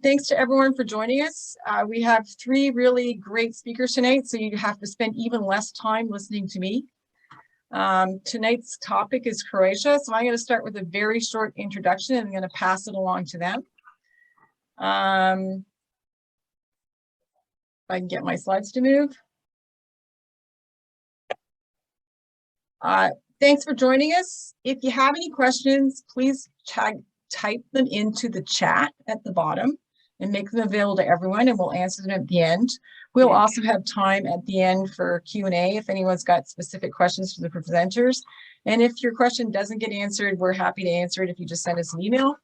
Thanks to everyone for joining us. We have 3 really great speakers tonight, so you have to spend even less time listening to me. Tonight's topic is Croatia, so I'm going to start with a very short introduction and I'm going to pass it along to them. If I can get my slides to move. Thanks for joining us. If you have any questions, please type them into the chat at the bottom and make them available to everyone, and we'll answer them at the end. We'll also have time at the end for Q&A if anyone's got specific questions for the presenters. And if your question doesn't get answered, we're happy to answer it if you just send us an email.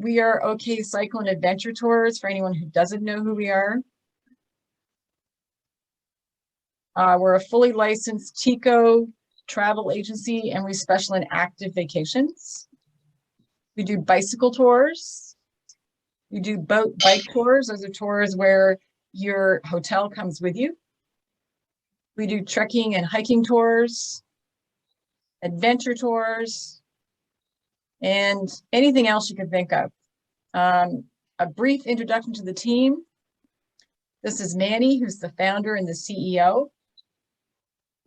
We are OK Cycle and Adventure Tours for anyone who doesn't know who we are. We're a fully licensed TICO travel agency, and we specialize in active vacations. We do bicycle tours. We do bike tours. Those are tours where your hotel comes with you. We do trekking and hiking tours, adventure tours, and anything else you can think of. A brief introduction to the team. This is Manny, who's the founder and the CEO.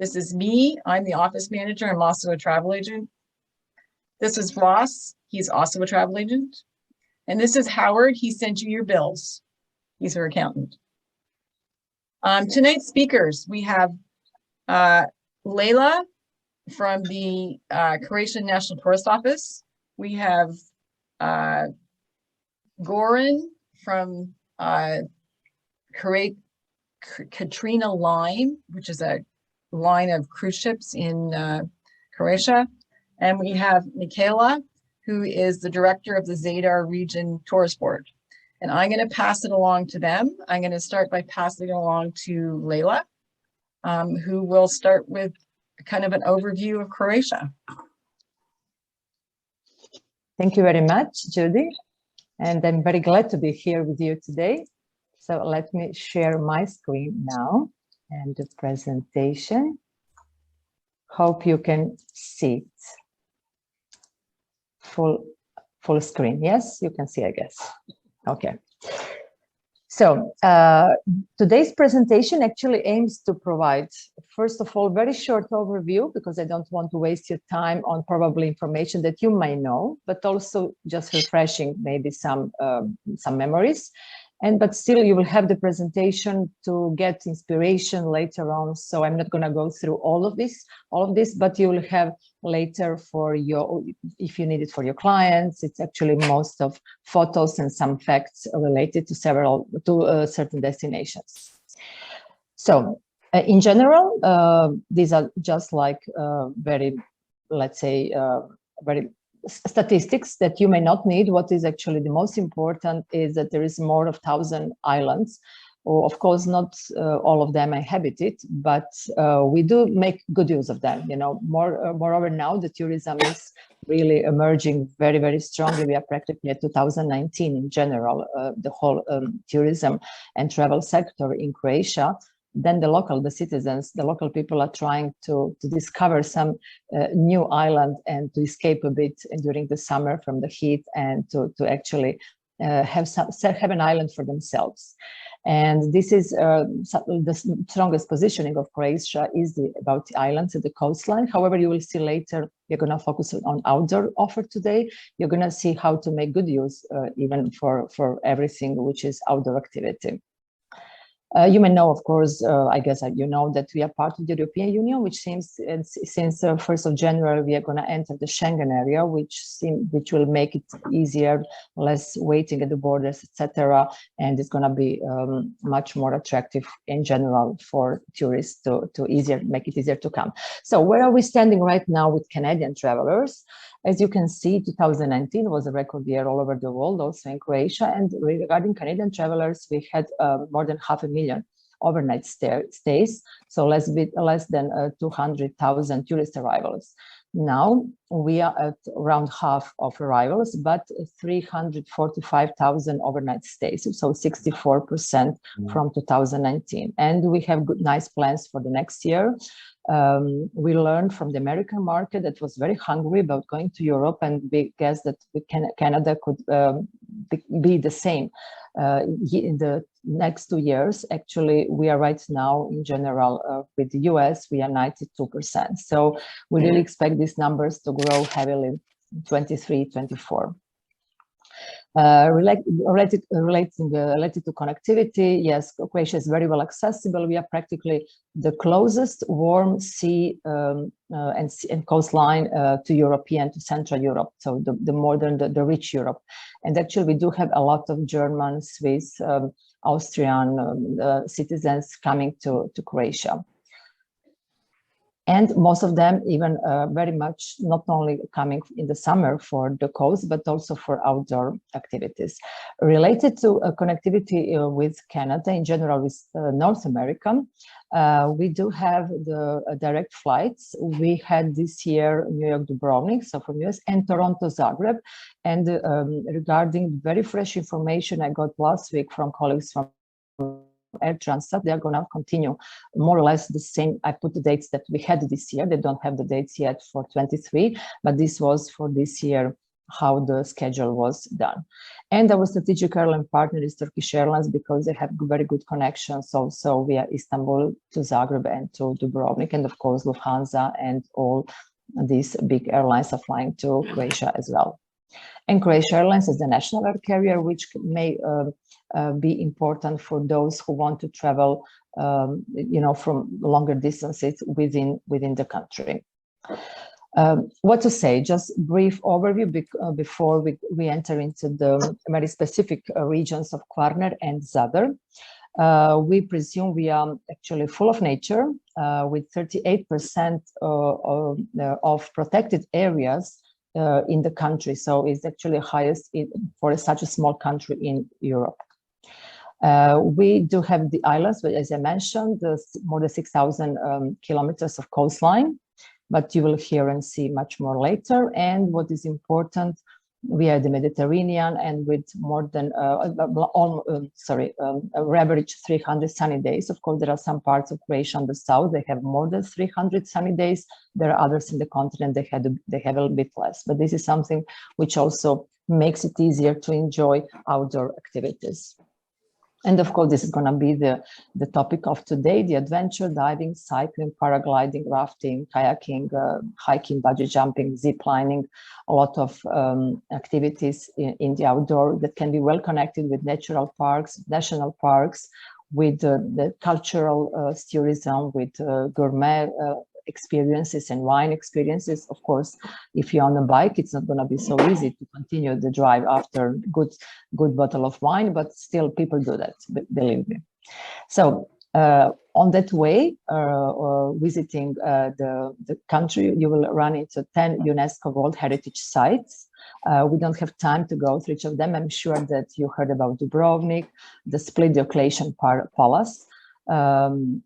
This is me. I'm the office manager. I'm also a travel agent. This is Ross. He's also a travel agent. And this is Howard. He sent you your bills. He's our accountant. Tonight's speakers, we have Leila from the Croatian National Tourist Office. We have Goran from Katarina Line, which is a line of cruise ships in Croatia. And we have Mihaela, who is the director of the Zadar region tourist board. And I'm going to pass it along to them. I'm going to start by passing it along to Leila, who will start with kind of an overview of Croatia. Thank you very much, Judy. And I'm very glad to be here with you today. So let me share my screen now and the presentation. Hope you can see it. Full screen. Yes, you can see, I guess. Okay. So today's presentation actually aims to provide, first of all, very short overview, because I don't want to waste your time on probably information that you may know, but also just refreshing maybe some memories. But still, you will have the presentation to get inspiration later on. So I'm not going to go through all of this, but you will have later for your, if you need it for your clients. It's actually most of photos and some facts related to certain destinations. So in general, these are just like very, let's say, very statistics that you may not need. What is actually the most important is that there is more of 1,000 islands. Or of course, not all of them are inhabited, but we do make good use of them. You know, moreover, now the tourism is really emerging very, very strongly. We are practically at 2019 in general, the whole tourism and travel sector in Croatia. Then the citizens, the local people are trying to discover some new island and to escape a bit during the summer from the heat, and to actually have an island for themselves. And this is the strongest positioning of Croatia is about the islands and the coastline. However, you will see later, we're going to focus on outdoor offer today. You're going to see how to make good use even for everything which is outdoor activity. You may know, of course, I guess you know that we are part of the European Union, which seems since 1st of January, we are going to enter the Schengen area, which will make it easier, less waiting at the borders, etc. And it's going to be much more attractive in general for tourists to make it easier to come. So where are we standing right now with Canadian travelers? As you can see, 2019 was a record year all over the world, also in Croatia. And regarding Canadian travelers, we had more than 500,000 overnight stays, so less than 200,000 tourist arrivals. Now we are at around half of arrivals, but 345,000 overnight stays, so 64% from 2019. And we have nice plans for the next year. We learned from the American market that was very hungry about going to Europe, and we guessed that Canada could be the same. In the next 2 years, actually, we are right now in general with the US, we are 92%. So we really expect these numbers to grow heavily in 23, 24. Related to connectivity, yes, Croatia is very well accessible. We are practically the closest warm sea and coastline to European, to Central Europe, so the modern, the rich Europe. And actually, we do have a lot of German, Swiss, Austrian citizens coming to Croatia. And most of them even very much not only coming in the summer for the coast, but also for outdoor activities. Related to connectivity with Canada, in general with North America, we do have the direct flights. We had this year New York Dubrovnik, so from US, and Toronto Zagreb. And regarding very fresh information I got last week from colleagues from Air Transat, they are going to continue more or less the same. I put the dates that we had this year. They don't have the dates yet for 23, but this was for this year how the schedule was done. And our strategic airline partner is Turkish Airlines, because they have very good connections also via Istanbul to Zagreb and to Dubrovnik, and of course Lufthansa and all these big airlines are flying to Croatia as well. And Croatia Airlines is the national air carrier, which may be important for those who want to travel, you know, from longer distances within the country. What to say? Just brief overview before we enter into the very specific regions of Kvarner and Zadar. We presume we are actually full of nature, with 38% of protected areas in the country. So it's actually highest for such a small country in Europe. We do have the islands, but as I mentioned, more than 6,000 kilometers of coastline, but you will hear and see much more later. And what is important, we are the Mediterranean, and with more than average 300 sunny days. Of course, there are some parts of Croatia on the south, they have more than 300 sunny days. There are others in the continent, they have a little bit less, but this is something which also makes it easier to enjoy outdoor activities. And of course, this is going to be the topic of today: the adventure, diving, cycling, paragliding, rafting, kayaking, hiking, bungee jumping, zip lining, a lot of activities in the outdoor that can be well connected with natural parks, national parks, with the cultural tourism, with gourmet experiences and wine experiences. Of course, if you're on a bike, it's not going to be so easy to continue the drive after good bottle of wine, but still people do that, believe me. So on that way, visiting the country, you will run into 10 UNESCO World Heritage Sites. We don't have time to go through each of them. I'm sure that you heard about Dubrovnik, the Split Diocletian Palace, and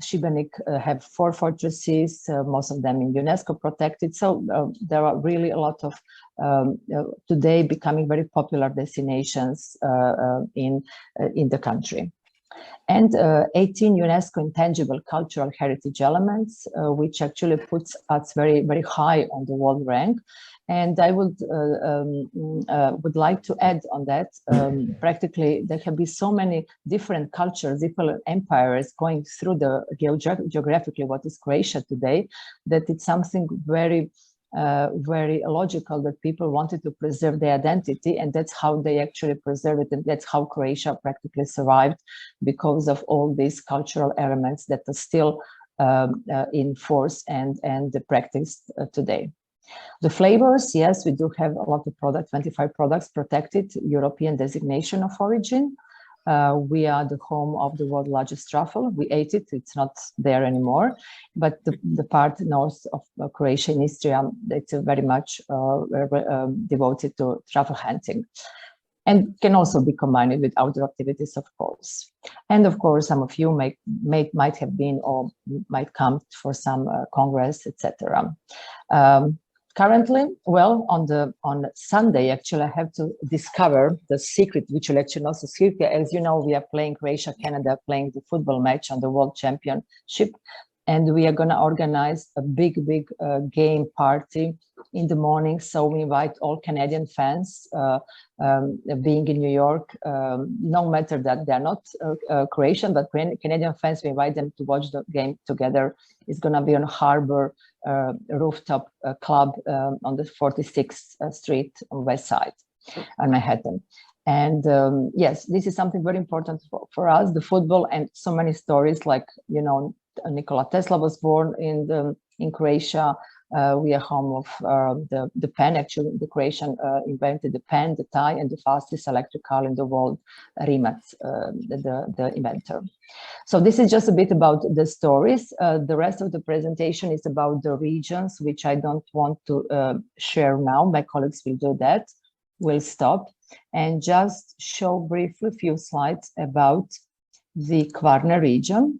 Šibenik have 4 fortresses, most of them in UNESCO protected. So there are really a lot of today becoming very popular destinations in the country. And 18 UNESCO intangible cultural heritage elements, which actually puts us very, very high on the world rank. And I would like to add on that, practically there have been so many different cultures, different empires going through the geographically what is Croatia today, that it's something very, very logical that people wanted to preserve their identity, and that's how they actually preserve it, and that's how Croatia practically survived, because of all these cultural elements that are still in force and practiced today. The flavors, yes, we do have a lot of products, 25 products protected, European designation of origin. We are the home of the world's largest truffle. We ate it, it's not there anymore. But the part north of Croatia in Istria, it's very much devoted to truffle hunting. And can also be combined with outdoor activities, of course. And of course, some of you might have been or might come for some congress, etc. Currently, well, on Sunday, actually, I have to discover the secret, which will actually not a secret. As you know, we are playing Croatia, Canada, playing the football match on the World Championship. and we are going to organize a big game party in the morning. So we invite all Canadian fans, being in New York, no matter that they're not Croatian, but Canadian fans, we invite them to watch the game together. It's going to be on Harbor rooftop club on the 46th Street West Side on Manhattan. And yes, this is something very important for us, the football, and so many stories, like, you know, Nikola Tesla was born in Croatia. We are home of the pen. Actually, the Croatian invented the pen, the tie, and the fastest electric car in the world, Rimac, the inventor. So this is just a bit about the stories. The rest of the presentation is about the regions, which I don't want to share now. My colleagues will do that. We'll stop and just show briefly a few slides about the Kvarner region.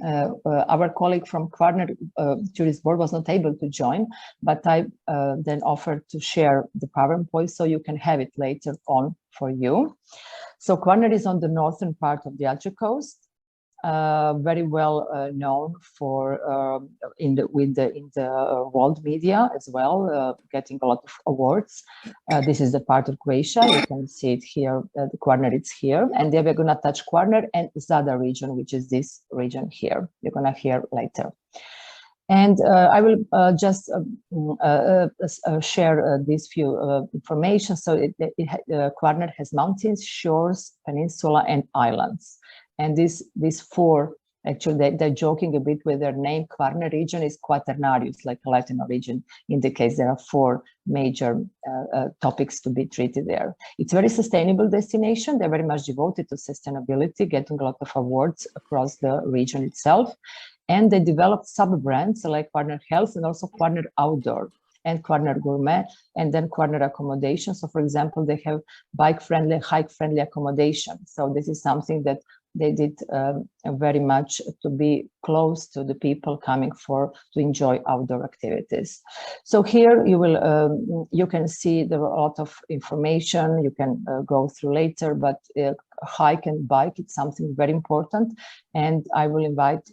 Our colleague from Krešić-Jurić board was not able to join, but I then offered to share the PowerPoint so you can have it later on for you. So Kvarner is on the northern part of the Adria coast, very well known for in the world media as well, getting a lot of awards. This is the part of Croatia. You can see it here. The Kvarner is here, and then we're going to touch Kvarner and Zadar region, which is this region here. You're going to hear later. And I will just share these few information. So Kvarner has mountains, shores, peninsula, and islands. And these four, actually, they're joking a bit with their name. Kvarner region is quaternarius, like a Latin origin. Indicates there are four major topics to be treated there. It's a very sustainable destination. They're very much devoted to sustainability, getting a lot of awards across the region itself. And they developed sub-brands like Kvarner Health and also Kvarner Outdoor and Kvarner Gourmet, and then Kvarner Accommodation. So, for example, they have bike-friendly, hike-friendly accommodation. So this is something that they did very much to be close to the people coming to enjoy outdoor activities. So here you will you can see there are a lot of information you can go through later, but hike and bike, it's something very important. And I will invite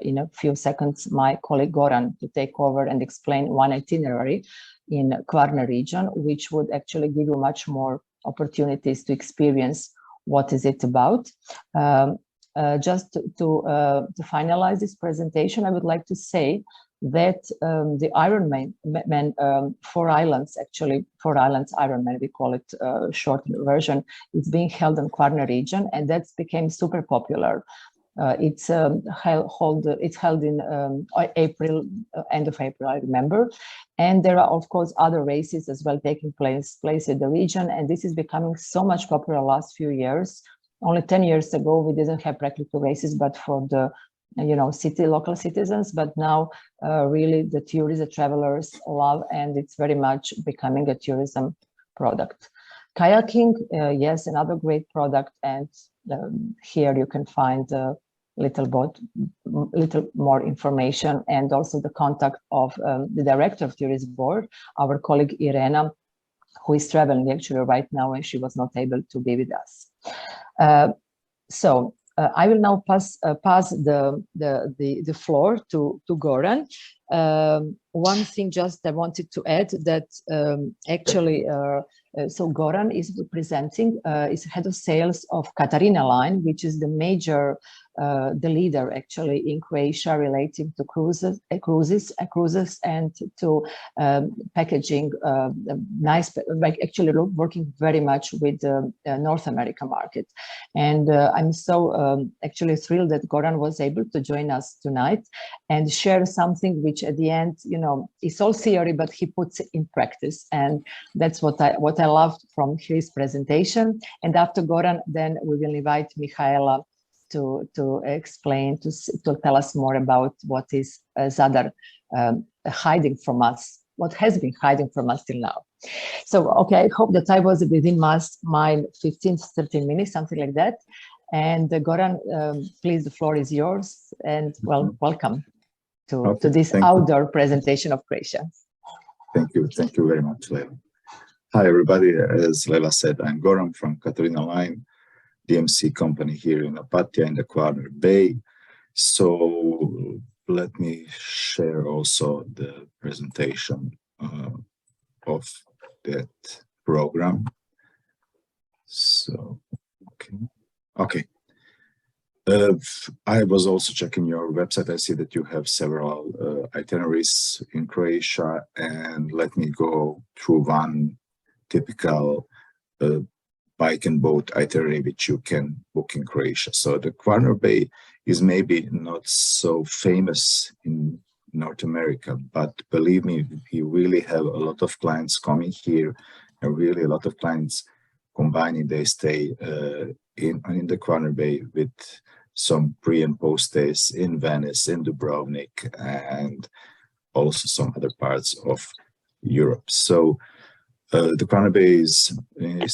in a few seconds my colleague Goran to take over and explain one itinerary in Kvarner region, which would actually give you much more opportunities to experience what is it about. Just to finalize this presentation, I would like to say that the Ironman, Four Islands Ironman, we call it short version, it's being held in Kvarner region, and that's became super popular. It's held in April, end of April, I remember. And there are, of course, other races as well taking place in the region. And this is becoming so much popular last few years. Only 10 years ago, we didn't have practical races, but for the, local citizens. But now really the tourists, the travelers love, and it's very much becoming a tourism product. Kayaking, yes, another great product. And here you can find little more information, and also the contact of the director of tourism board, our colleague Irena, who is traveling actually right now, and she was not able to be with us. So I will now pass the floor to Goran. One thing just I wanted to add that actually, so Goran is representing, is head of sales of Katarina line, which is the major, the leader actually in Croatia relating to cruises and to packaging, nice, like actually working very much with the North America market. And I'm so actually thrilled that Goran was able to join us tonight and share something which at the end, it's all theory, but he puts it in practice. And that's what I loved from his presentation. And after Goran, then we will invite Mihaela to explain, to tell us more about what is Zadar hiding from us, what has been hiding from us till now. So, okay, I hope that I was within my 15-13 minutes, something like that. And Goran, please, the floor is yours. And well, welcome to this outdoor presentation of Croatia. Thank you very much, Leila. Hi, everybody. As Leila said, I'm Goran from Katarina Line, DMC company here in Apatia in the Kvarner Bay. So let me share also the presentation of that program. So, okay. I was also checking your website. I see that you have several itineraries in Croatia, and let me go through one typical bike and boat itinerary which you can book in Croatia. So the Kvarner Bay is maybe not so famous in North America, but believe me, we really have a lot of clients coming here, and really a lot of clients combining their stay in the Kvarner Bay with some pre and post stays in Venice, in Dubrovnik, and also some other parts of Europe. So the Kvarner Bay is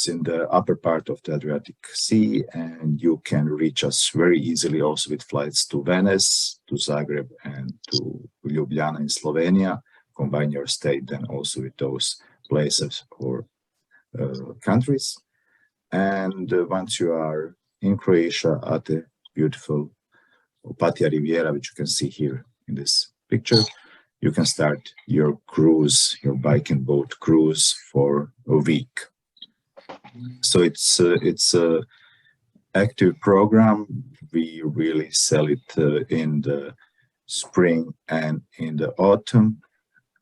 in the upper part of the Adriatic Sea, and you can reach us very easily also with flights to Venice, to Zagreb, and to Ljubljana in Slovenia. Combine your stay then also with those places or countries. And once you are in Croatia at the beautiful Opatija Riviera, which you can see here in this picture, you can start your cruise, your bike and boat cruise for a week. So it's a active program. We really sell it in the spring and in the autumn,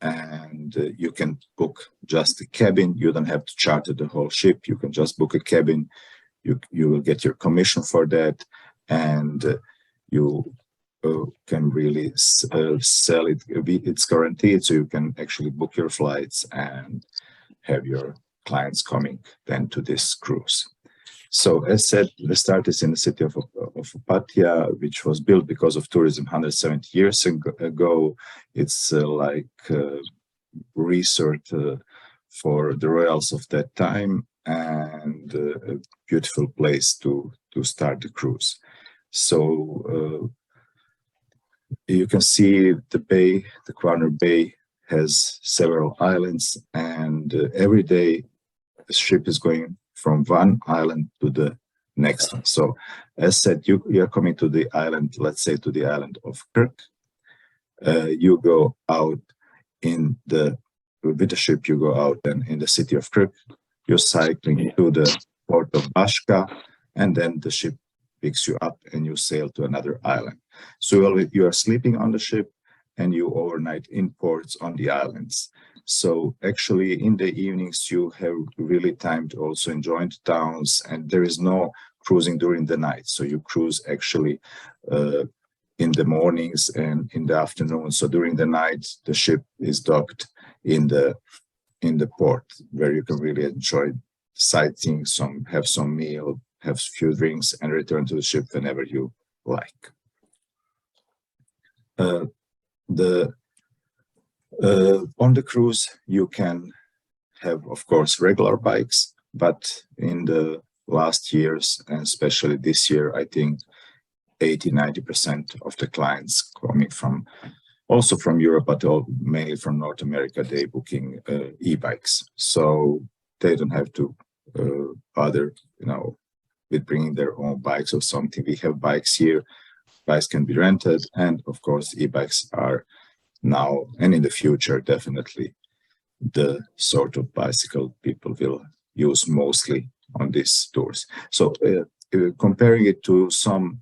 and you can book just a cabin. You don't have to charter the whole ship. You can just book a cabin. You will get your commission for that, and you can really sell it. It's guaranteed, so you can actually book your flights and have your clients coming then to this cruise. So as said, the start is in the city of Opatija, which was built because of tourism 170 years ago. It's like resort for the royals of that time, and a beautiful place to start the cruise. So you can see the bay, the Kvarner Bay has several islands, and every day the ship is going from one island to the next one. So as said, you are coming to the island, let's say to the island of Krk. You go out with the ship, you go out and in the city of Krk, you're cycling to the port of Baška, and then the ship picks you up and you sail to another island. So you are sleeping on the ship and you overnight in ports on the islands. So actually in the evenings you have really time to also enjoy the towns, and there is no cruising during the night. So you cruise actually in the mornings and in the afternoon. So during the night the ship is docked in the port, where you can really enjoy sightseeing, have some meal, have a few drinks, and return to the ship whenever you like. On the cruise, you can have, of course, regular bikes, but in the last years, and especially this year, I think 80–90% of the clients coming also from Europe, but mainly from North America, they booking e-bikes. So they don't have to bother, with bringing their own bikes or something. We have bikes here. Bikes can be rented, and of course, e-bikes are now and in the future definitely the sort of bicycle people will use mostly on these tours. So comparing it to some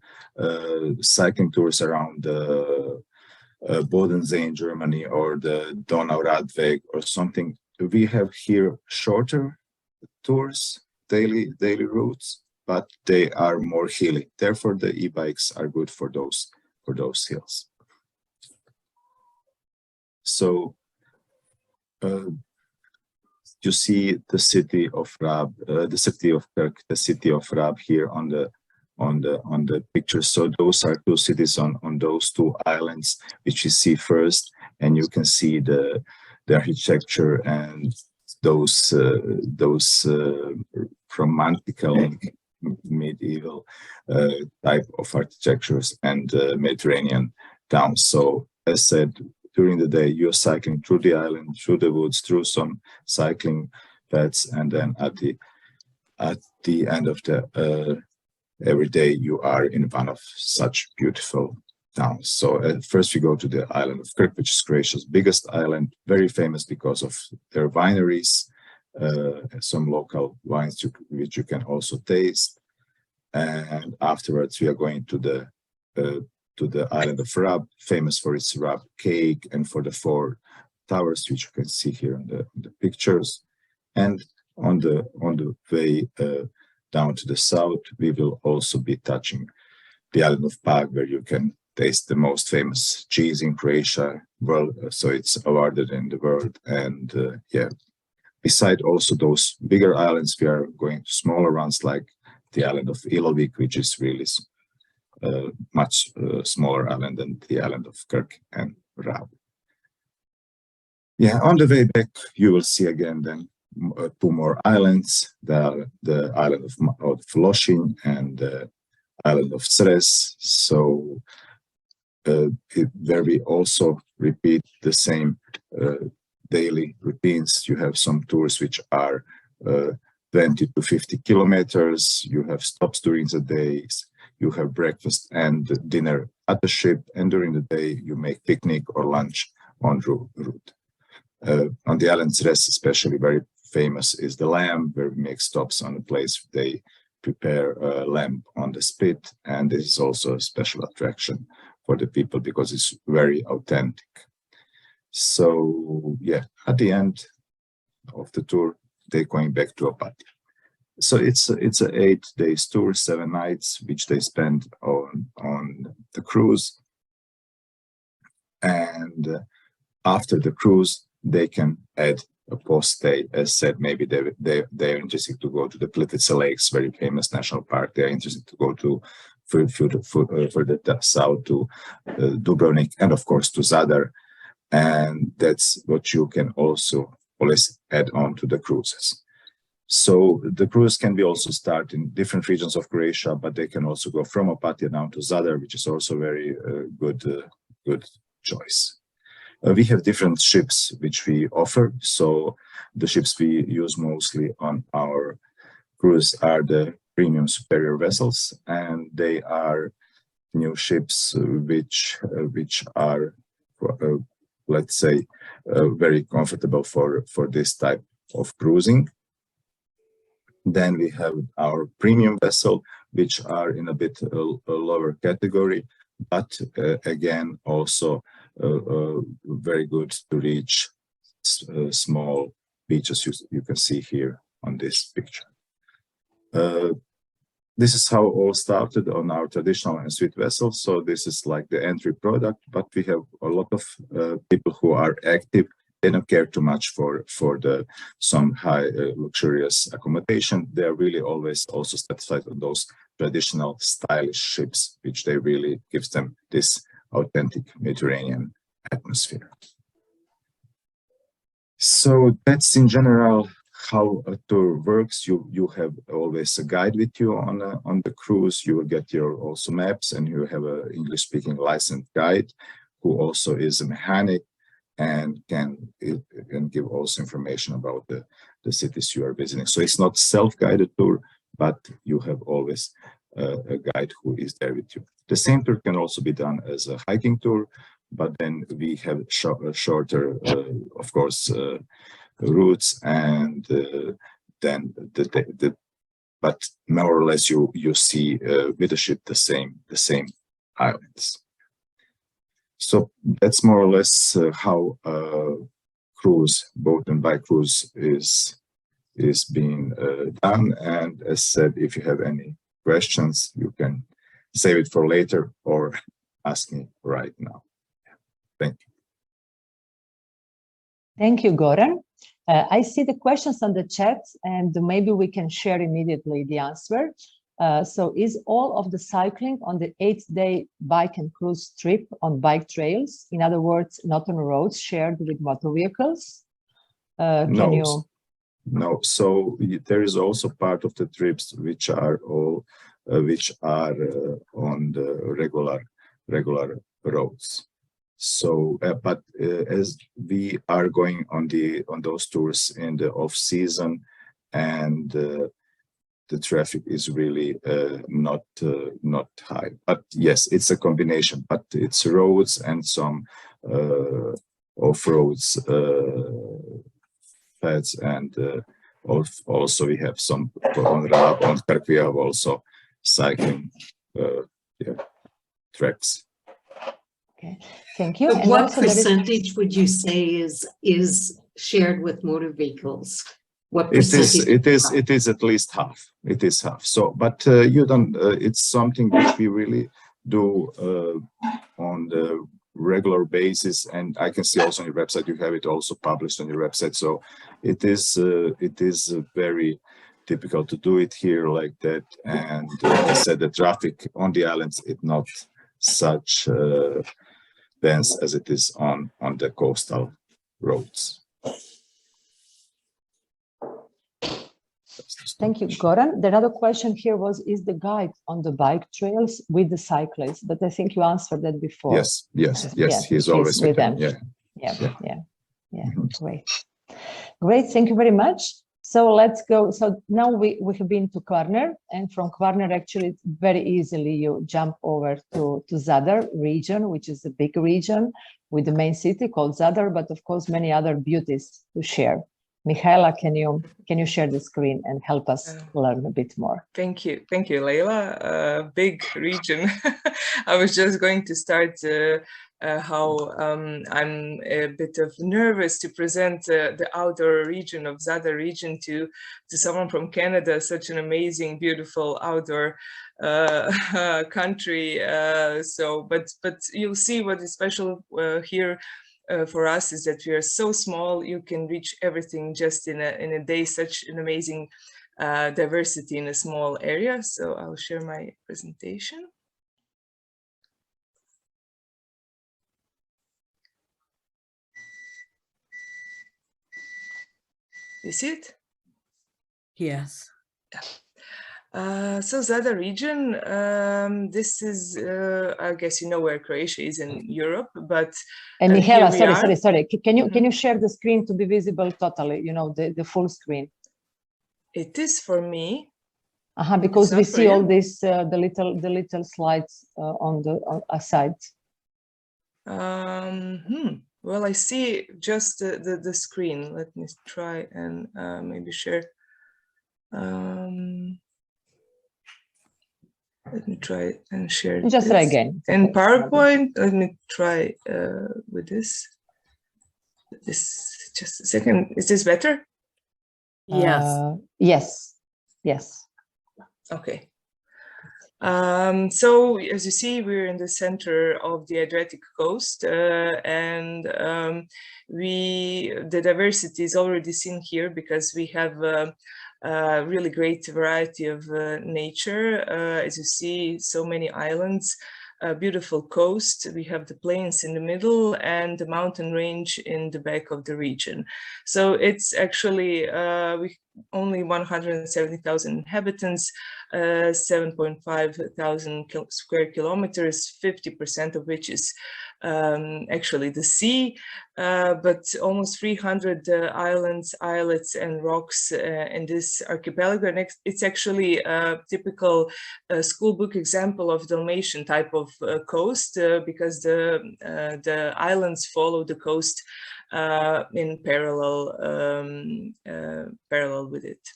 cycling tours around the Bodensee in Germany or the Donau Radweg or something, we have here shorter tours, daily routes, but they are more hilly. Therefore, the e-bikes are good for those hills. So you see the city of Rab, the city of Krk, the city of Rab here on the picture. So those are two cities on those two islands which you see first, and you can see the architecture and those romantical medieval type of architectures and Mediterranean towns. So as said, during the day you're cycling through the island, through the woods, through some cycling paths, and then at the end of the every day you are in one of such beautiful down. So first we go to the island of Krk, which is Croatia's biggest island, very famous because of their wineries, some local wines which you can also taste. And afterwards we are going to the island of Rab, famous for its Rab cake and for the 4 towers, which you can see here in the pictures. And on the way down to the south, we will also be touching the island of Pag, where you can taste the most famous cheese in Croatia. Well, so it's awarded in the world. And yeah, beside also those bigger islands, we are going to smaller ones like the island of Ilovik, which is really much smaller island than the island of Krk and Rab. Yeah, on the way back, you will see again then 2 more islands, the island of Lošinj and the island of Cres. So where we also repeat the same daily routines. You have some tours which are 20 to 50 kilometers. You have stops during the days. You have breakfast and dinner at the ship, and during the day you make picnic or lunch en route. On the island Cres, especially very famous is the lamb, where we make stops on a place they prepare lamb on the spit, and this is also a special attraction for the people because it's very authentic. So yeah, at the end of the tour, they're going back to Opatija. So it's an 8 days tour, 7 nights, which they spend on the cruise. And after the cruise, they can add a post stay. As said, maybe they're interested to go to the Plitvice Lakes, very famous national park. They're interested to go to further south to Dubrovnik, and of course to Zadar. And that's what you can also always add on to the cruises. So the cruise can be also start in different regions of Croatia, but they can also go from Opatija down to Zadar, which is also very good choice. We have different ships which we offer. So the ships we use mostly on our cruise are the premium superior vessels, and they are new ships which are, let's say, very comfortable for this type of cruising. Then we have our premium vessel, which are in a bit a lower category, but again also very good to reach small beaches you can see here on this picture. This is how all started on our traditional and suite vessels. So this is like the entry product, but we have a lot of people who are active. They don't care too much for some high luxurious accommodation. They are really always also satisfied on those traditional stylish ships, which they really gives them this authentic Mediterranean atmosphere. So that's in general how a tour works. You have always a guide with you on the cruise. You will get your also maps, and you have a English-speaking licensed guide who also is a mechanic and can give also information about the cities you are visiting. So it's not self-guided tour, but you have always a guide who is there with you. The same tour can also be done as a hiking tour, but then we have shorter, of course, routes, and then but more or less you see with the ship the same islands. So that's more or less how cruise, boat and bike cruise is being done. And as said, if you have any questions, you can save it for later or ask me right now. Thank you. Thank you, Goran. I see the questions on the chat, and maybe we can share immediately the answer. So is all of the cycling on the 8-day bike and cruise trip on bike trails, in other words, not on roads shared with motor vehicles? No. So there is also part of the trips which are on the regular roads. So, but as we are going on those tours in the off season, and the traffic is really not high. But yes, it's a combination, but it's roads and some off-roads paths, and also we have some on Rab, on Krk, we have also cycling tracks. Okay, thank you. But And what also there is- percentage would you say is shared with motor vehicles? What It percentage? is at least half. It is half. So, but you don't. It's something that we really do on the regular basis, and I can see also on your website you have it also published on your website. So, it is very typical to do it here like that. And I said the traffic on the islands is not such dense as it is on the coastal roads. Thank you, Goran. The other question here was, is the guide on the bike trails with the cyclists? But I think you answered that before. Yes. Yeah, He's always with them. Yeah. Great. Great, thank you very much. So let's go. So now we have been to Kvarner, and from Kvarner, actually, very easily you jump over to Zadar region, which is a big region with the main city called Zadar, but of course, many other beauties to share. Mihaela, can you share the screen and help us learn a bit more? Thank you, Leila. Big region. I was just going to start how I'm a bit of nervous to present the outdoor region of Zadar region to someone from Canada. Such an amazing, beautiful outdoor country. But you'll see what is special here. For us is that we are so small, you can reach everything just in a day, such an amazing diversity in a small area. So I'll share my presentation. You see it? Yes. So Zadar region, this is, I guess you know where Croatia is in Europe, but and Mihaela, sorry. Can you share the screen to be visible totally? You know, the full screen. It is for me. Because we see all this the little slides on the side. Well, I see just the screen. Let me try and maybe share. Let me try and share. Just try again. In PowerPoint, let me try with this. Just a second. Is this better? Yes. Yes. Okay. So as you see, we're in the center of the Adriatic coast, and the diversity is already seen here because we have really great variety of nature. As you see, so many islands, a beautiful coast. We have the plains in the middle and the mountain range in the back of the region. So it's actually only 170,000 inhabitants, 7.5 thousand square kilometers, 50% of which is actually the sea, but almost 300 islands, islets, and rocks in this archipelago. And it's actually a typical school book example of Dalmatian type of coast, because the islands follow the coast in parallel with it.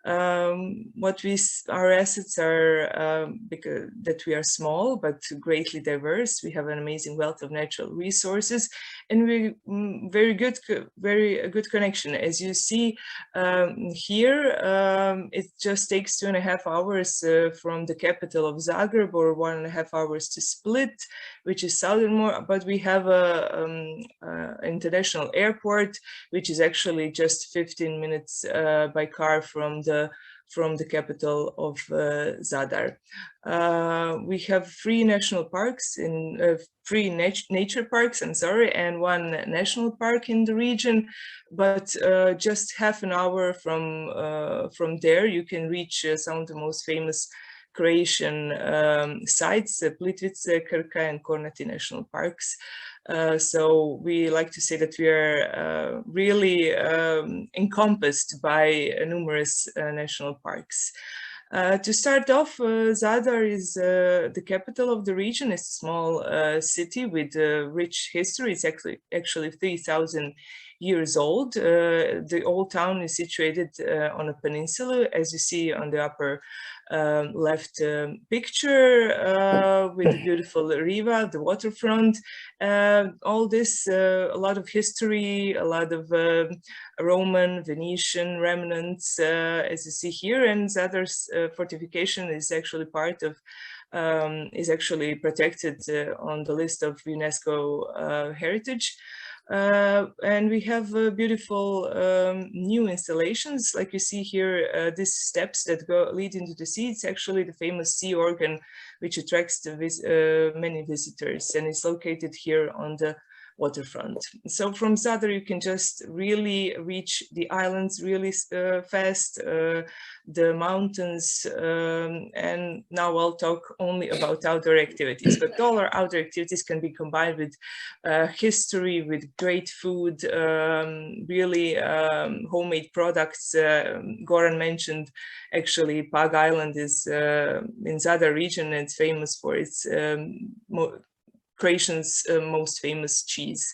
Our assets are because that we are small but greatly diverse. We have an amazing wealth of natural resources, and we very good connection. As you see here, it just takes 2.5 hours from the capital of Zagreb, or 1.5 hours to Split, which is southernmost. But we have a international airport, which is actually just 15 minutes by car from the capital of Zadar. We have 3 national parks in 3 nature parks, and 1 national park in the region. But just half an hour from there, you can reach some of the most famous Croatian sites, Plitvice, Krka, and Kornati national parks. So we like to say that we are really encompassed by numerous national parks. To start off, Zadar is the capital of the region. It's a small city with rich history. It's actually 3,000 years old. The old town is situated on a peninsula, as you see on the upper left picture, with the beautiful Riva, the waterfront. All this, a lot of history, a lot of Roman, Venetian remnants, as you see here. And Zadar's fortification is actually part of, is actually protected on the list of UNESCO heritage. And we have beautiful new installations, like you see here, these steps that lead into the sea. It's actually the famous sea organ, which attracts many visitors, and it's located here on the waterfront. So from Zadar you can just really reach the islands really fast, the mountains, and now I'll talk only about outdoor activities, but all our outdoor activities can be combined with history, with great food, really homemade products. Goran mentioned actually Pag Island is in Zadar region, and it's famous for its Croatian's most famous cheese.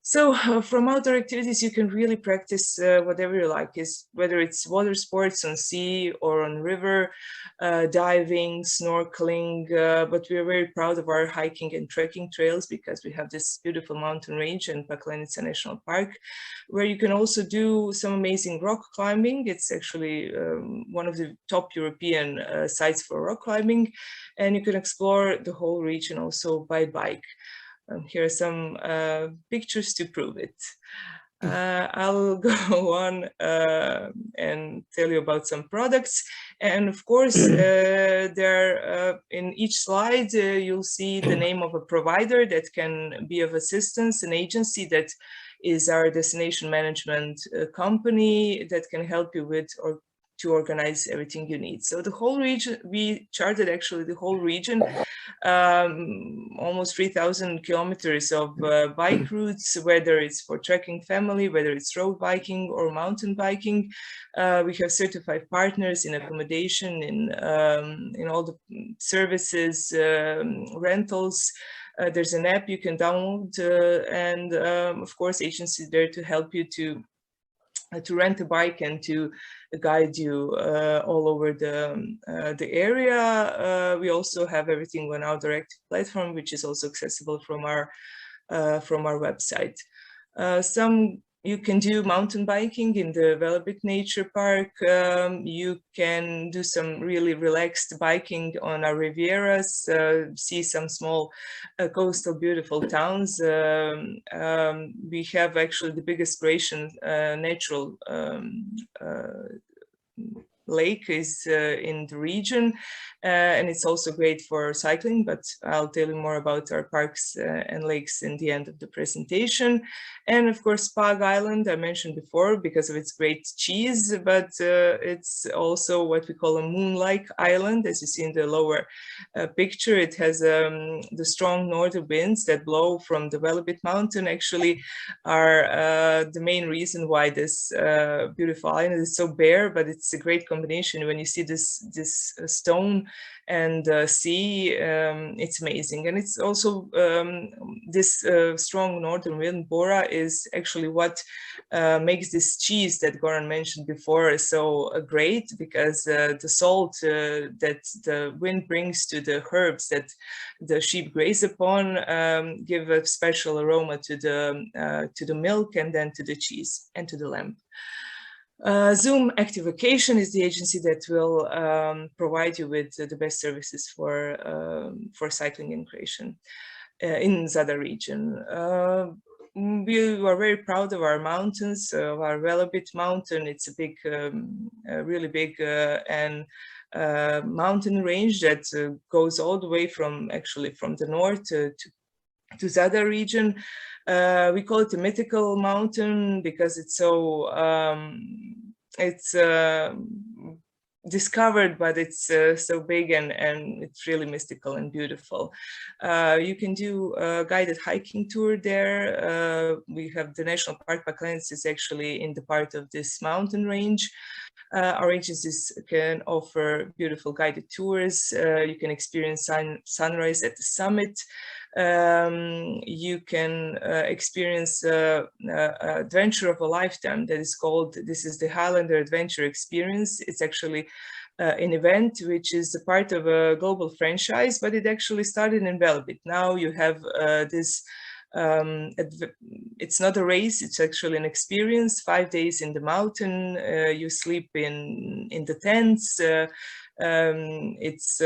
So from outdoor activities, you can really practice whatever you like, whether it's water sports on sea or on river, diving, snorkeling, but we are very proud of our hiking and trekking trails because we have this beautiful mountain range in Paklenica National Park, where you can also do some amazing rock climbing. It's actually one of the top European sites for rock climbing, and you can explore the whole region also by bike. Here are some pictures to prove it. I'll go on and tell you about some products. And of course, there in each slide, you'll see the name of a provider that can be of assistance, an agency that is our destination management company that can help you with or to organize everything you need. So the whole region, we charted actually the whole region, almost 3,000 kilometers of bike routes, whether it's for trekking family, whether it's road biking or mountain biking. We have certified partners in accommodation, in all the services, rentals. There's an app you can download, and of course, agencies there to help you to rent a bike and to guide you all over the area. We also have everything on our direct platform, which is also accessible from our website. You can do mountain biking in the Velebit Nature Park. You can do some really relaxed biking on our Rivieras, see some small coastal beautiful towns. We have actually the biggest Croatian natural lake is in the region, and it's also great for cycling, but I'll tell you more about our parks and lakes in the end of the presentation. And of course, Pag Island, I mentioned before, because of its great cheese, but it's also what we call a moon-like island. As you see in the lower picture, it has the strong northern winds that blow from the Velebit mountain actually are the main reason why this beautiful island is so bare, but it's a great combination. When you see this stone and sea, it's amazing. And it's also this strong northern wind, Bora, is actually what makes this cheese that Goran mentioned before so great, because the salt that the wind brings to the herbs that the sheep graze upon give a special aroma to the milk and then to the cheese and to the lamb. Zoom Active Vacation is the agency that will provide you with the best services for cycling in Croatia, in Zadar region. We are very proud of our mountains, of our Velebit mountain. It's a big, really big and mountain range that goes all the way from the north to Zadar region. We call it a mythical mountain because it's so, discovered, but it's so big and it's really mystical and beautiful. You can do a guided hiking tour there. We have the National Park Paklenice is actually in the part of this mountain range. Our agencies can offer beautiful guided tours. You can experience sunrise at the summit. You can experience adventure of a lifetime that is called, this is the Highlander Adventure Experience. It's actually an event which is a part of a global franchise, but it actually started in Velebit. Now you have this, it's not a race, it's actually an experience, 5 days in the mountain, you sleep in the tents, it's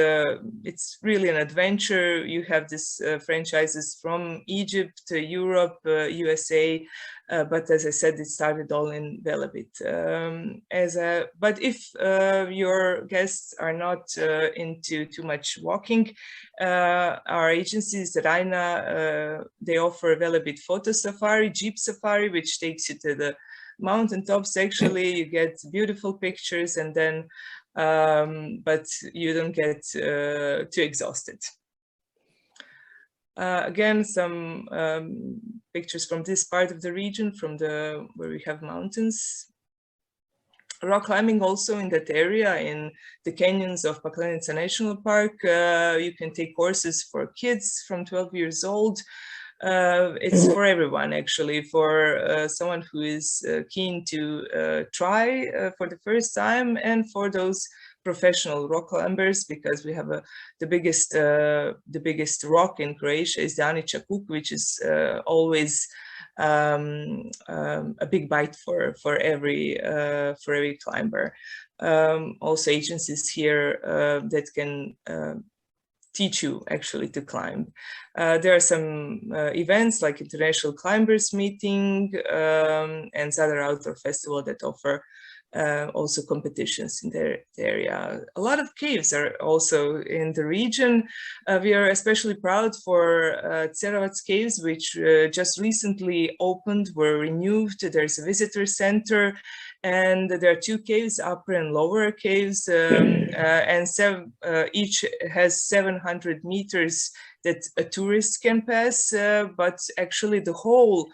really an adventure. You have these franchises from Egypt, Europe, USA, but as I said, it started all in Velebit. But if your guests are not into too much walking, our agencies, Reina, they offer Velebit photo safari, jeep safari, which takes you to the mountaintops. Actually, you get beautiful pictures, and then but you don't get too exhausted. Again, some pictures from this part of the region, from where we have mountains. Rock climbing also in that area, in the canyons of Paklenice National Park. You can take courses for kids from 12 years old. It's for everyone, actually, for someone who is keen to try for the first time, and for those professional rock climbers, because we have the biggest rock in Croatia is the Anica Kuk, which is always a big bite for every climber. Also agencies here that can teach you actually to climb. There are some events like International Climbers Meeting and Zadar Outdoor Festival that offer also competitions in their area. A lot of caves are also in the region. We are especially proud for Cerovac caves, which just recently opened, were renewed. There's a visitor center, and there are 2 caves, upper and lower caves, and each has 700 meters that a tourist can pass, but actually the whole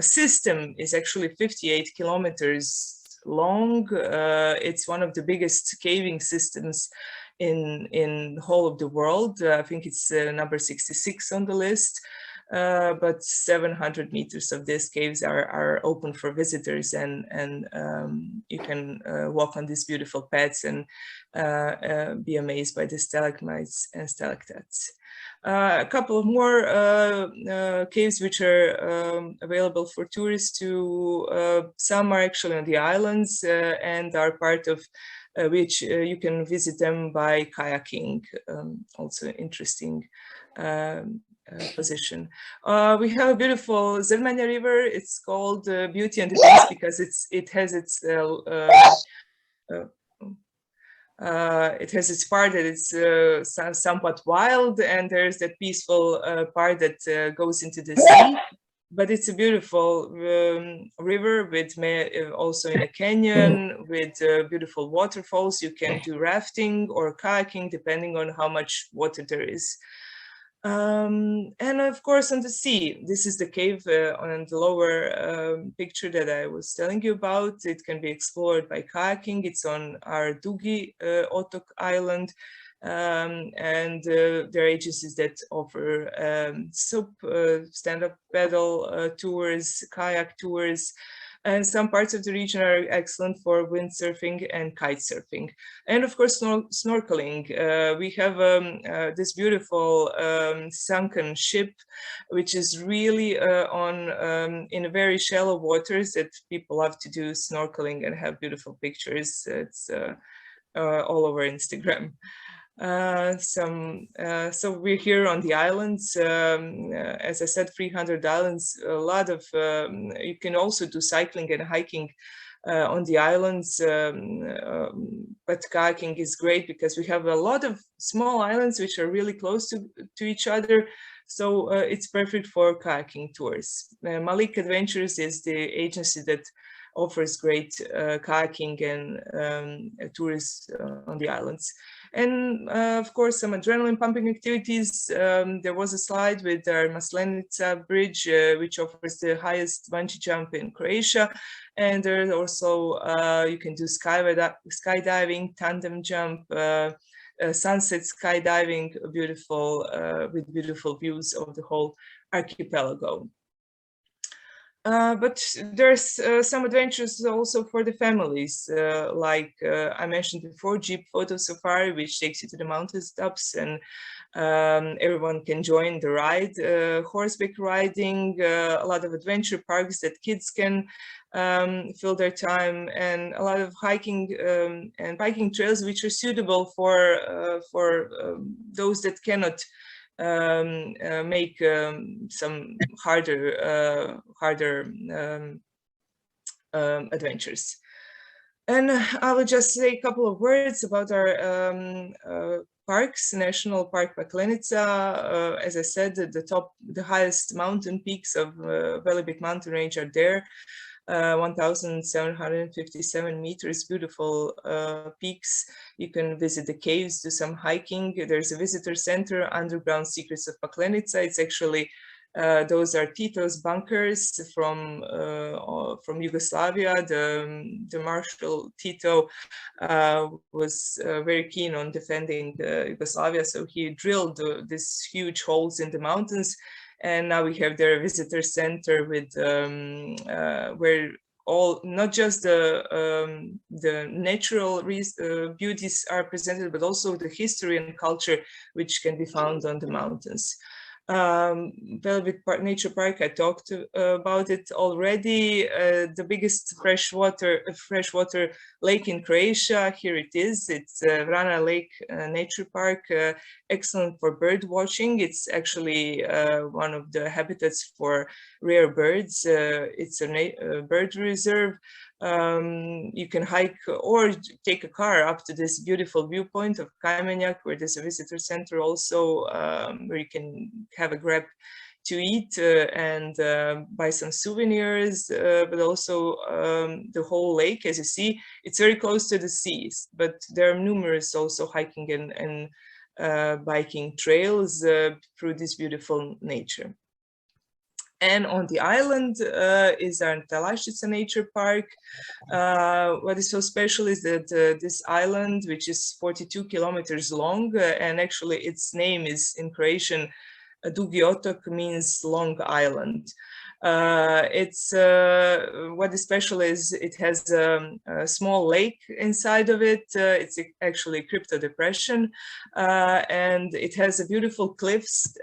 system is actually 58 kilometers long. It's one of the biggest caving systems in the whole of the world. I think it's number 66 on the list. But 700 meters of these caves are open for visitors, and you can walk on these beautiful paths and be amazed by the stalagmites and stalactites. A couple of more caves which are available for tourists some are actually on the islands and are part of which you can visit them by kayaking, also interesting position. We have a beautiful Zrmanja River. It's called Beauty and the Beast because it has its part that it's somewhat wild, and there's that peaceful part that goes into the sea. But it's a beautiful river with also in a canyon with beautiful waterfalls. You can do rafting or kayaking depending on how much water there is. And of course on the sea, this is the cave on the lower picture that I was telling you about. It can be explored by kayaking. It's on our Dugi Otok Island, and there are agencies that offer stand-up paddle tours, kayak tours, and some parts of the region are excellent for windsurfing and kite surfing. And of course, snorkeling. We have this beautiful sunken ship, which is really in very shallow waters that people love to do snorkeling and have beautiful pictures. It's all over Instagram. So we're here on the islands, as I said, 300 islands, a lot of, you can also do cycling and hiking on the islands, but kayaking is great because we have a lot of small islands which are really close to each other. So it's perfect for kayaking tours. Malik Adventures is the agency that offers great kayaking and tours on the islands. And of course, some adrenaline pumping activities. There was a slide with our Maslenica bridge, which offers the highest bungee jump in Croatia. And there's also, you can do skydiving, tandem jump, sunset skydiving, beautiful, with beautiful views of the whole archipelago. But there's some adventures also for the families, like I mentioned before, Jeep Photo Safari, which takes you to the mountain tops, and everyone can join the ride. Horseback riding, a lot of adventure parks that kids can fill their time, and a lot of hiking and biking trails which are suitable for those that cannot make some harder adventures. And I will just say a couple of words about our parks. National Park Paklenica, as I said, the highest mountain peaks of Velebit mountain range are there. 1,757 meters, beautiful peaks. You can visit the caves, do some hiking. There's a visitor center, Underground Secrets of Paklenica. It's actually, those are Tito's bunkers from Yugoslavia. The Marshal Tito was very keen on defending Yugoslavia, so he drilled these huge holes in the mountains. And now we have their visitor center with where not just the natural beauties are presented, but also the history and culture which can be found on the mountains. Velebit Nature Park, I talked about it already. The biggest freshwater lake in Croatia. Here it is. It's Vrana Lake Nature Park. Excellent for bird watching. It's actually one of the habitats for rare birds. It's a bird reserve. You can hike or take a car up to this beautiful viewpoint of Kajmenjak, where there's a visitor center also, where you can have a grab to eat and buy some souvenirs, but also the whole lake, as you see, it's very close to the seas, but there are numerous also hiking and biking trails through this beautiful nature. And on the island is our Talaščica Nature Park. What is so special is that this island, which is 42 kilometers long, and actually its name is in Croatian, Dugi Otok means long island. What is special is it has a small lake inside of it. It's actually a crypto depression, and it has a beautiful cliffs,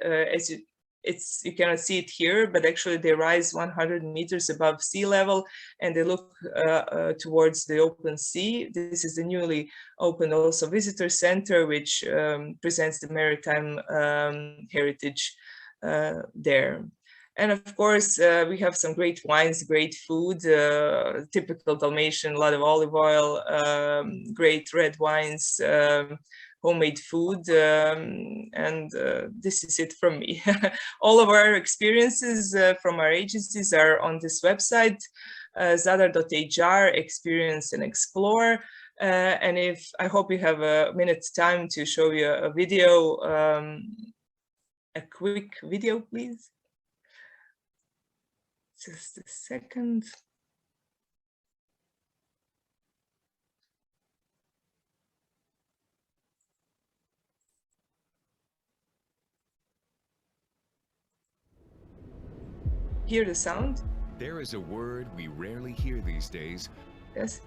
you cannot see it here, but actually they rise 100 meters above sea level, and they look towards the open sea. This is the newly opened also visitor center, which presents the maritime heritage there. And of course, we have some great wines, great food, typical Dalmatian, a lot of olive oil, great red wines, homemade food, and this is it from me. All of our experiences from our agencies are on this website, zadar.hr, experience and explore. And I hope you have a minute's time to show you a video, a quick video, please. Just a second. Hear the sound? There is a word we rarely hear these days. Yes.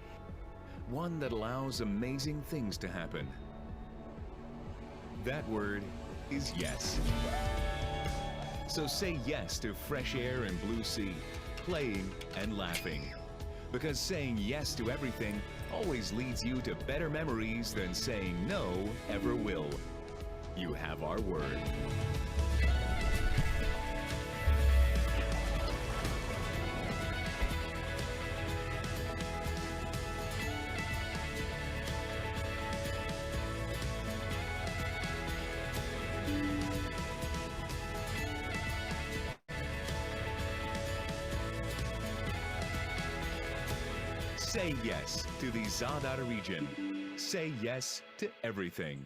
One that allows amazing things to happen. That word is yes. So say yes to fresh air and blue sea, playing and laughing. Because saying yes to everything always leads you to better memories than saying no ever will. You have our word. Say yes to the Zadar region. Say yes to everything.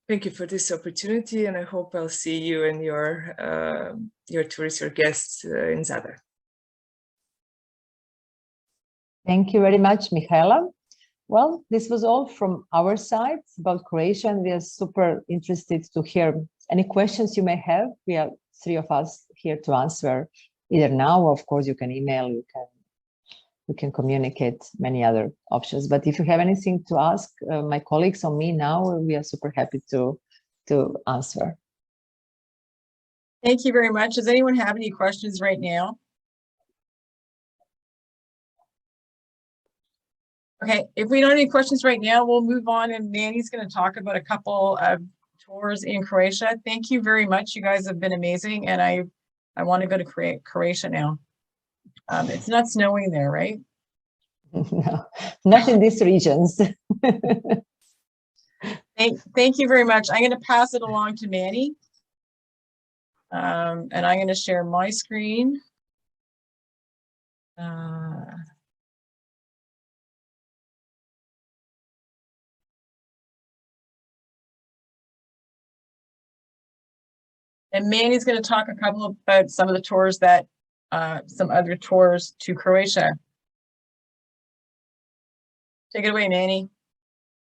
Thank you for this opportunity, and I hope I'll see you and your tourists, your guests in Zadar. Thank you very much, Mihaela. Well, this was all from our side about Croatia, and we are super interested to hear any questions you may have. We are three of us here to answer either now, or of course you can email, you can communicate many other options. But if you have anything to ask my colleagues or me now, we are super happy to answer. Thank you very much. Does anyone have any questions right now? Okay, if we don't have any questions right now, we'll move on, and Manny's going to talk about a couple of tours in Croatia. Thank you very much. You guys have been amazing, and I want to go to Croatia now. It's not snowing there, right? No, not in these regions. Thank you very much. I'm going to pass it along to Manny. And I'm going to share my screen. And Manny's going to talk about some of the tours that, some other tours to Croatia. Take it away, Manny.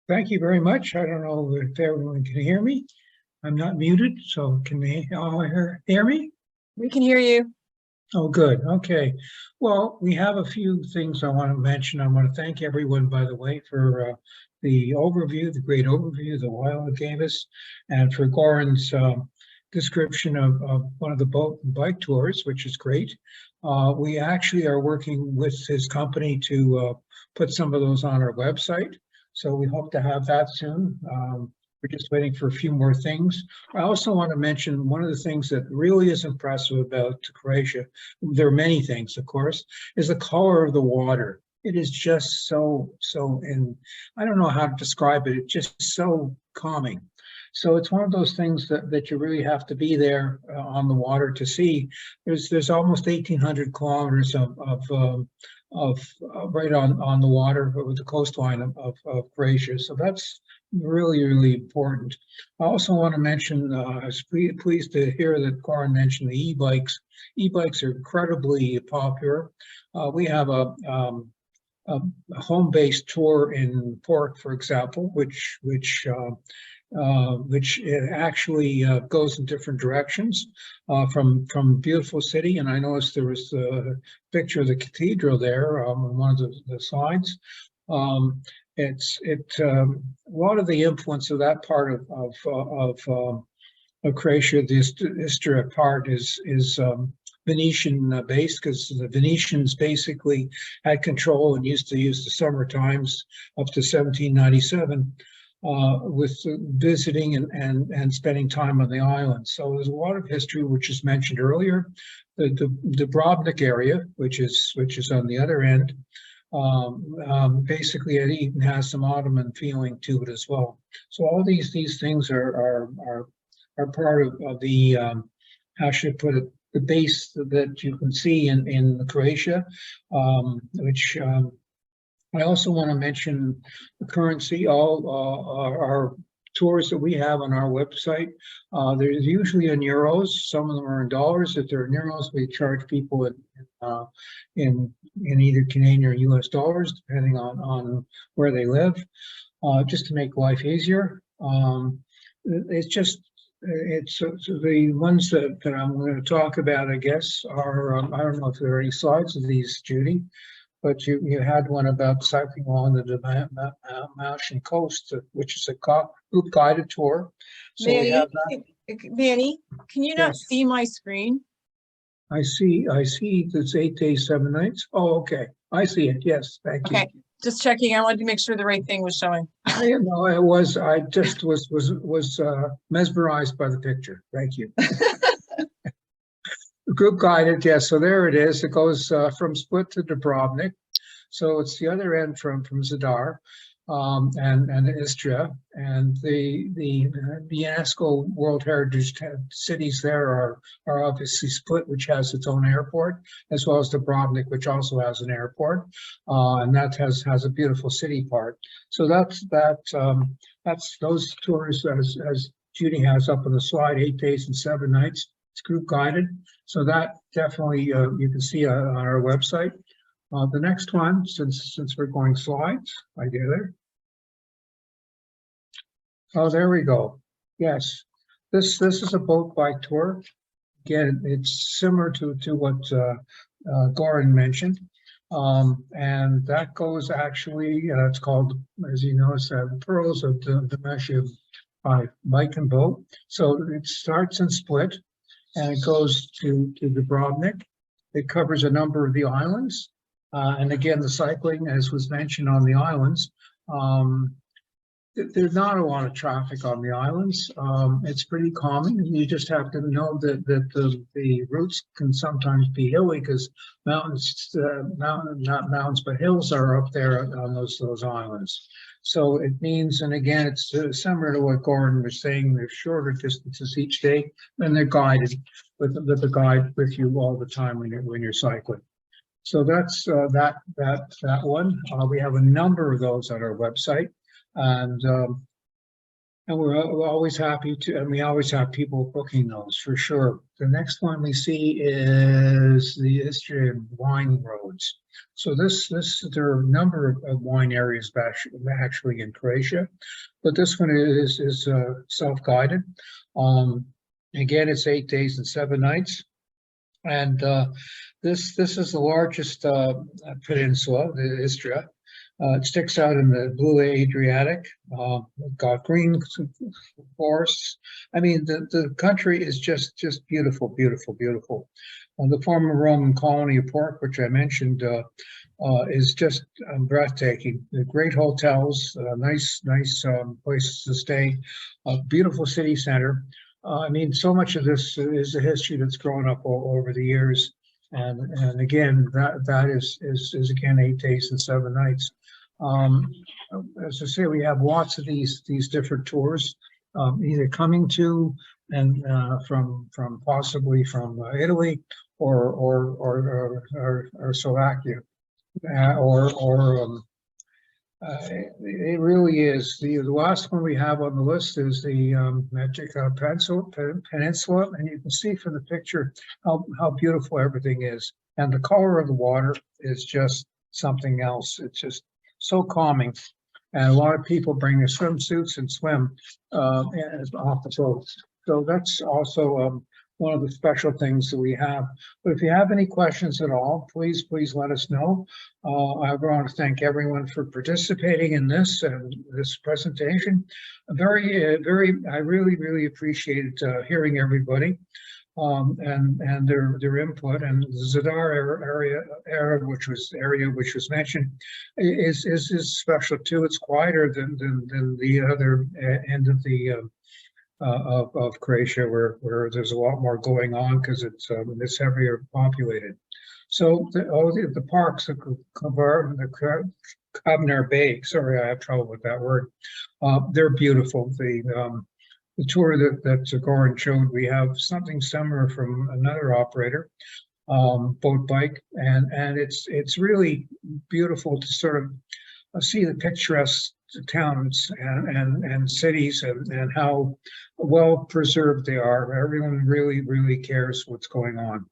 Thank you very much. I don't know if everyone can hear me. I'm not muted, so can they all hear me? We can hear you. Oh, good. Okay. Well, we have a few things I want to mention. I want to thank everyone, by the way, for the overview, the great overview that Leila gave us, and for Goran's description of one of the boat and bike tours, which is great. We actually are working with his company to put some of those on our website. So we hope to have that soon. We're just waiting for a few more things. I also want to mention one of the things that really is impressive about Croatia, there are many things, of course, is the color of the water. It is just so, and I don't know how to describe it. It's just so calming. So it's one of those things that you really have to be there on the water to see. There's almost 1,800 kilometers of right on the water with the coastline of Croatia. So that's really, really important. I also want to mention, I was pleased to hear that Goran mentioned the e-bikes. E-bikes are incredibly popular. We have a home-based tour in Port, for example, which actually goes in different directions from beautiful city. And I noticed there was a picture of the cathedral there on one of the slides. A lot of the influence of that part of Croatia, this historic part is Venetian based, because the Venetians basically had control and used to use the summer times up to 1797 with visiting and spending time on the island. So there's a lot of history which is mentioned earlier. The Dubrovnik area, which is on the other end, basically it even has some Ottoman feeling to it as well. So all these things are part of the how should I put it, the base that you can see in Croatia, which I also want to mention the currency. All our tours that we have on our website, there's usually in euros. Some of them are in dollars. If they're in euros, we charge people in either Canadian or US dollars, depending on where they live, just to make life easier. It's the ones that I'm going to talk about, I guess, are, I don't know if there are any slides of these, Judy, but you had one about cycling along the Dalmatian coast, which is a group guided tour. So Manny, we have that. Manny, can you not Yes. see my screen? I see it's 8 days, 7 nights. Oh, okay. I see it. Yes, thank you. Okay, just checking. I wanted to make sure the right thing was showing. I know it was. I just was mesmerized by the picture. Thank you. Group guided, yes. So there it is. It goes from Split to Dubrovnik. So it's the other end from Zadar. and Istria, and the UNESCO World Heritage cities there are obviously Split, which has its own airport, as well as Dubrovnik, which also has an airport, and that has a beautiful city part. So that's those tours as Judy has up on the slide, 8 days and 7 nights. It's group guided, so that definitely you can see on our website. The next one, since we're going slides, I get it. Oh, there we go. Yes, this is a boat bike tour. Again, it's similar to what Goran mentioned, and that goes actually. It's called, as you know, it's Pearls of the Mesha by bike and boat. So it starts in Split, and it goes to Dubrovnik. It covers a number of the islands. And again, the cycling, as was mentioned on the islands, there's not a lot of traffic on the islands. It's pretty common. You just have to know that the routes can sometimes be hilly because mountains, not mountains, but hills are up there on those islands. So it means, and again, it's similar to what Goran was saying, there's shorter distances each day, and they're guided with the guide with you all the time when you're cycling. So that's that one. We have a number of those on our website, and we're always happy to, and we always have people booking those for sure. The next one we see is the Istrian wine roads. So there are a number of wine areas actually in Croatia, but this one is self-guided. Again, it's 8 days and 7 nights. And this is the largest peninsula, the Istria. It sticks out in the blue Adriatic. Got green forests. I mean, the country is just beautiful, beautiful, beautiful. The former Roman colony of Pork, which I mentioned, is just breathtaking. The great hotels, nice places to stay, a beautiful city center. I mean, so much of this is a history that's grown up over the years, and again, that is again 8 days and 7 nights. As I say, we have lots of these different tours, either coming to and from possibly from Italy or Slovakia, it really is. The last one we have on the list is the Magic Peninsula, and you can see from the picture how beautiful everything is. And the color of the water is just something else. It's just so calming. And a lot of people bring their swimsuits and swim off the boat. So that's also one of the special things that we have. But if you have any questions at all, please let us know. I want to thank everyone for participating in this presentation. I really appreciated hearing everybody and their input. And the Zadar area which was mentioned is special too. It's quieter than the other end of the of Croatia, where there's a lot more going on because it's heavier populated. So the parks, the Kabnar Bay, sorry, I have trouble with that word. They're beautiful. The tour that Goran showed, we have something similar from another operator, boat bike, and it's really beautiful to sort of see the picturesque towns and cities and how well preserved they are. Everyone really cares what's going on.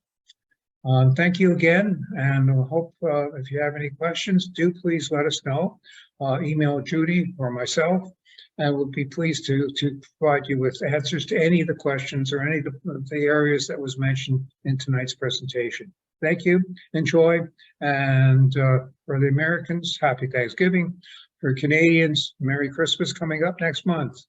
Thank you again, and I hope if you have any questions, do please let us know. Email Judy or myself, and we'll be pleased to provide you with answers to any of the questions or any of the areas that was mentioned in tonight's presentation. Thank you, enjoy, and for the Americans, happy Thanksgiving. For Canadians, Merry Christmas coming up next month.